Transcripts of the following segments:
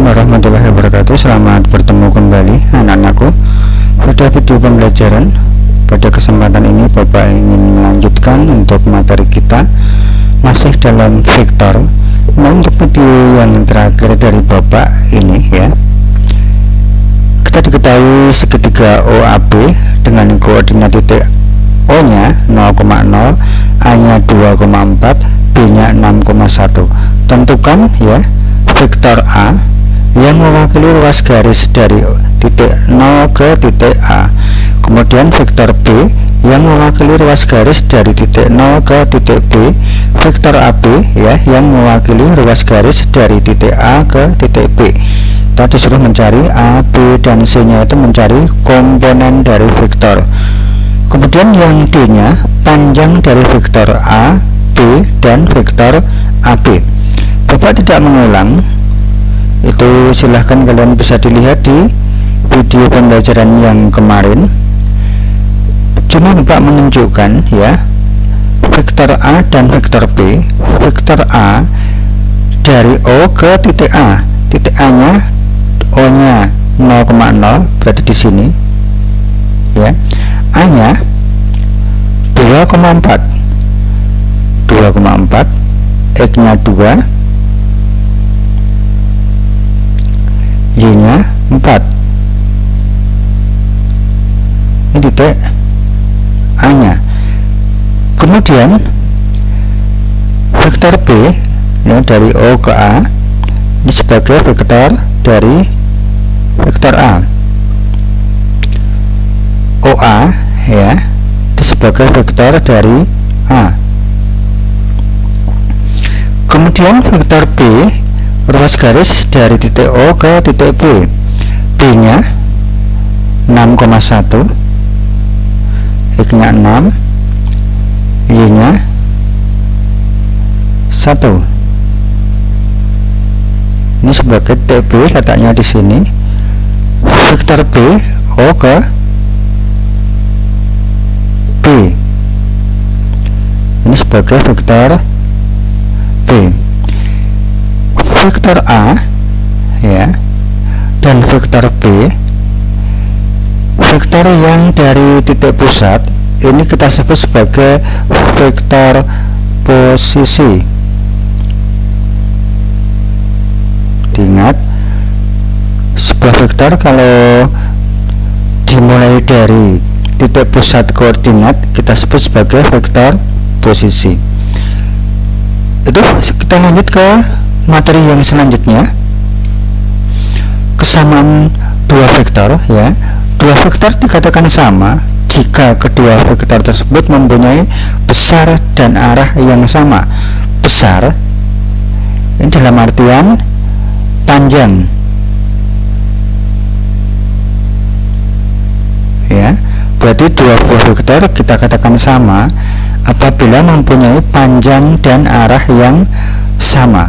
Assalamualaikum warahmatullahi wabarakatuh. Selamat bertemu kembali anak-anakku pada video pembelajaran. Pada kesempatan ini Bapak ingin melanjutkan untuk materi kita masih dalam vektor. Nah, untuk video yang terakhir dari Bapak ini ya, kita diketahui segitiga OAB dengan koordinat titik O nya 0,0, A nya 2,4, B nya 6,1. Tentukan ya vektor A yang mewakili ruas garis dari titik 0 ke titik A, kemudian vektor B yang mewakili ruas garis dari titik 0 ke titik B, vektor AB ya yang mewakili ruas garis dari titik A ke titik B. Kita disuruh mencari A, B, dan C nya, itu mencari komponen dari vektor. Kemudian yang D nya panjang dari vektor A, B, dan vektor AB. Bapak tidak mengulang, itu silahkan kalian bisa dilihat di video pembelajaran yang kemarin. Cuma Bapak menunjukkan ya vektor A dan vektor B. Vektor A dari O ke titik A, titik A nya O nya 0,0 berarti di sini ya, A nya 2,4, X nya 2, Y nya 4. Ini titik A nya. Kemudian vektor B ini dari O ke A, ini sebagai vektor dari vektor A. OA ya, itu sebagai vektor dari A. Kemudian vektor B ruas garis dari titik O ke titik B, B nya 6,1, X nya 6, Y nya 1. Ini sebagai titik B, letaknya di sini. Vektor B O ke B, ini sebagai vektor B. Vektor A ya dan vektor B, vektor yang dari titik pusat ini kita sebut sebagai vektor posisi. Diingat, sebuah vektor kalau dimulai dari titik pusat koordinat kita sebut sebagai vektor posisi. Itu kita lanjut ke materi yang selanjutnya, kesamaan dua vektor ya. Dua vektor dikatakan sama jika kedua vektor tersebut mempunyai besar dan arah yang sama. Besar ini dalam artian panjang ya, berarti dua vektor kita katakan sama apabila mempunyai panjang dan arah yang sama.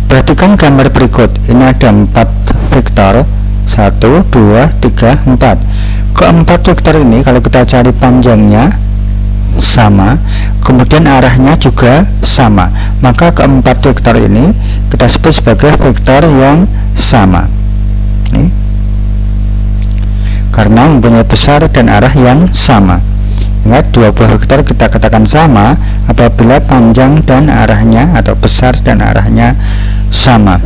Perhatikan gambar berikut. Ini ada 4 vektor, 1, 2, 3, 4. Keempat vektor ini kalau kita cari panjangnya sama, kemudian arahnya juga sama, maka keempat vektor ini kita sebut sebagai vektor yang sama. Ini karena mempunyai besar dan arah yang sama. Ingat, dua buah vektor kita katakan sama apabila panjang dan arahnya atau besar dan arahnya sama.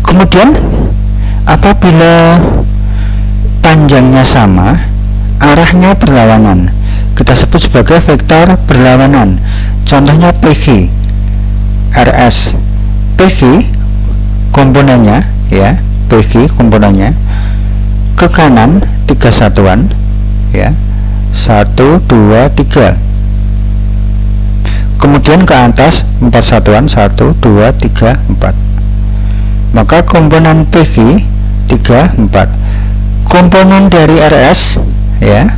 Kemudian apabila panjangnya sama, arahnya berlawanan, kita sebut sebagai vektor berlawanan. Contohnya PG, RS. PG komponennya ya, PG komponennya ke kanan 3 satuan ya, 1, 2, 3. Kemudian ke atas 4 satuan, 1, 2, 3, 4. Maka komponen PG 3, 4. Komponen dari RS ya,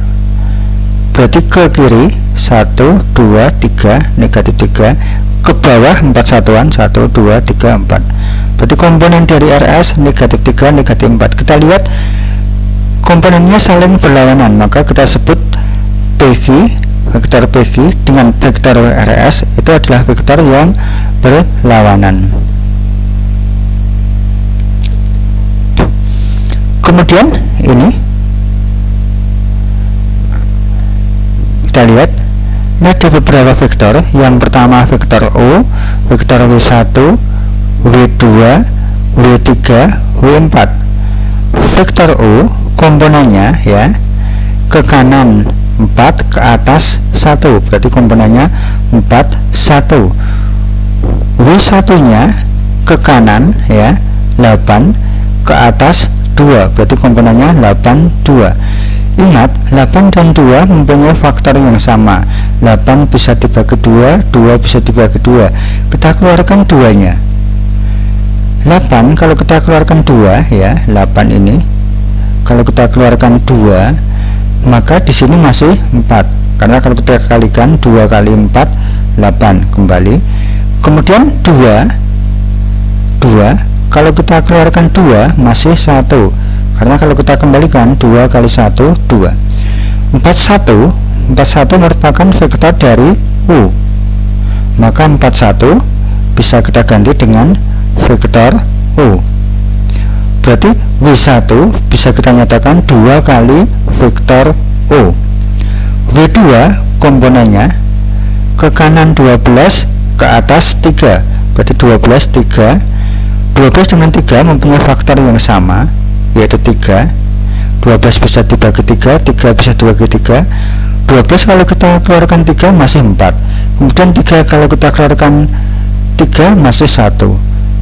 berarti ke kiri 1, 2, 3, negatif 3, ke bawah 4 satuan, 1, 2, 3, 4. Berarti komponen dari RS negatif 3, negatif 4. Kita lihat komponennya saling berlawanan, maka kita sebut PG, vektor PG dengan vektor RS itu adalah vektor yang berlawanan. Kemudian ini kita lihat ada beberapa vektor. Yang pertama vektor O, vektor W1, W2, W3, W4. Vektor O komponennya ya ke kanan 4, ke atas 1, berarti komponennya 4, 1. W1 nya ke kanan ya 8, ke atas 2, berarti komponennya 8, 2. Ingat, 8 dan 2 mempunyai faktor yang sama. 8 bisa dibagi 2, 2 bisa dibagi 2. Kita keluarkan 2 nya. 8 kalau kita keluarkan 2 ya, 8 ini kalau kita keluarkan 2, maka di sini masih 4. Karena kalau kita kalikan 2 kali 4, 8 kembali. Kemudian 2 kalau kita keluarkan 2 masih 1. Karena kalau kita kembalikan 2 kali 1, 2. 41 merupakan vektor dari U. Maka 41 bisa kita ganti dengan vektor U. Berarti W1 bisa kita nyatakan 2 kali vektor U. W2 komponennya ke kanan 12, ke atas 3, berarti 12, 3. 12 dengan 3 mempunyai faktor yang sama, yaitu 3. 12 bisa dibagi 3, 3 bisa dibagi 3. 12 kalau kita keluarkan 3 masih 4. Kemudian 3 kalau kita keluarkan 3 masih 1.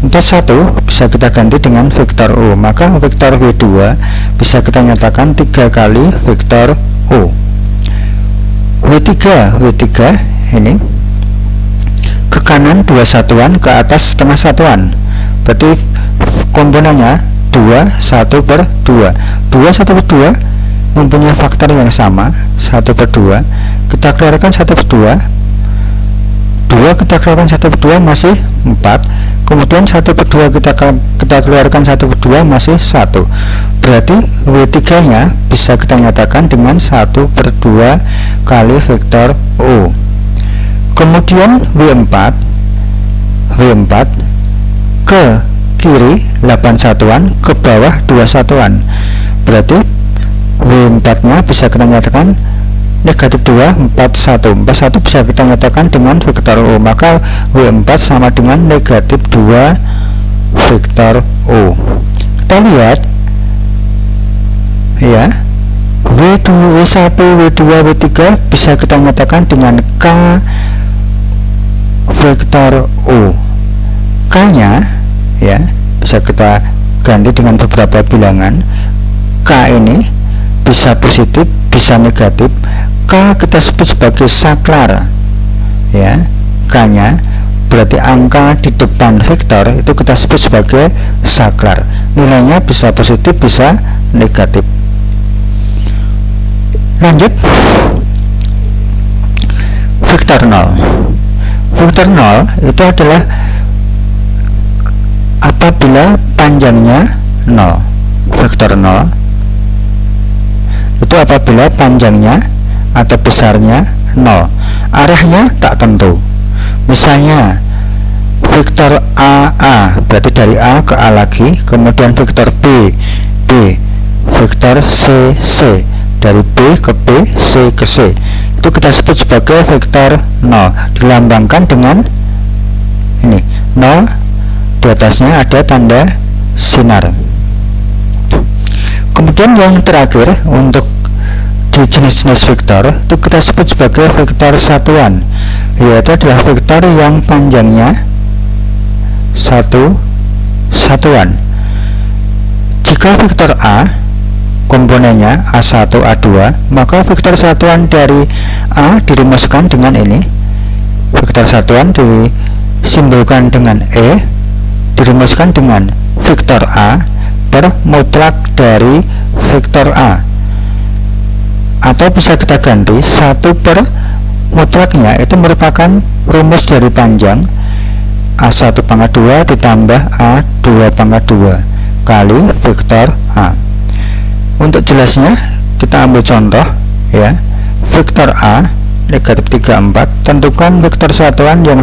41 bisa kita ganti dengan vektor U. Maka vektor W2 bisa kita nyatakan 3 kali vektor U. W3 ini ke kanan 2 satuan, ke atas setengah satuan, berarti komponennya 2, 1 per 2. 2, 1 per 2 mempunyai faktor yang sama, 1 per 2. Kita keluarkan 1 per 2, 2 kita keluarkan 1 per 2 masih 4. Kemudian 1 per 2 kita keluarkan 1 per 2 masih 1. Berarti W3 nya bisa kita nyatakan dengan 1 per 2 kali vektor U. Kemudian W4 ke kiri 8 satuan, ke bawah 2 satuan, berarti W4 nya bisa kita nyatakan negatif 2, 41. 41 bisa kita nyatakan dengan vektor U. Maka W4 sama dengan negatif 2 vektor U. Kita lihat ya, W1, W2, W3 bisa kita nyatakan dengan K vektor U. K nya ya bisa kita ganti dengan beberapa bilangan. K ini bisa positif, bisa negatif. K kita sebut sebagai saklar ya, K nya berarti angka di depan vektor itu kita sebut sebagai saklar. Nilainya bisa positif, bisa negatif. Lanjut, vektor 0. Vektor 0 itu adalah apabila panjangnya 0. Vektor 0 itu apabila panjangnya atau besarnya 0, arahnya tak tentu. Misalnya vektor AA berarti dari A ke A lagi, kemudian vektor B, vektor C, dari B ke B, C ke C, itu kita sebut sebagai vektor 0, dilambangkan dengan ini 0, di atasnya ada tanda sinar. Kemudian yang terakhir untuk di jenis-jenis vektor itu kita sebut sebagai vektor satuan, yaitu adalah vektor yang panjangnya satuan. Jika vektor A komponennya A1, A2, maka vektor satuan dari A dirumuskan dengan ini. Vektor satuan disimbolkan dengan E, dirumuskan dengan vektor A per mutlak dari vektor A. Atau bisa kita ganti 1 per mutlaknya itu merupakan rumus dari panjang A1 pangkat 2 ditambah A2 pangkat 2 kali vektor A. Untuk jelasnya kita ambil contoh ya. Vektor A negatif 3, 4, tentukan vektor satuan yang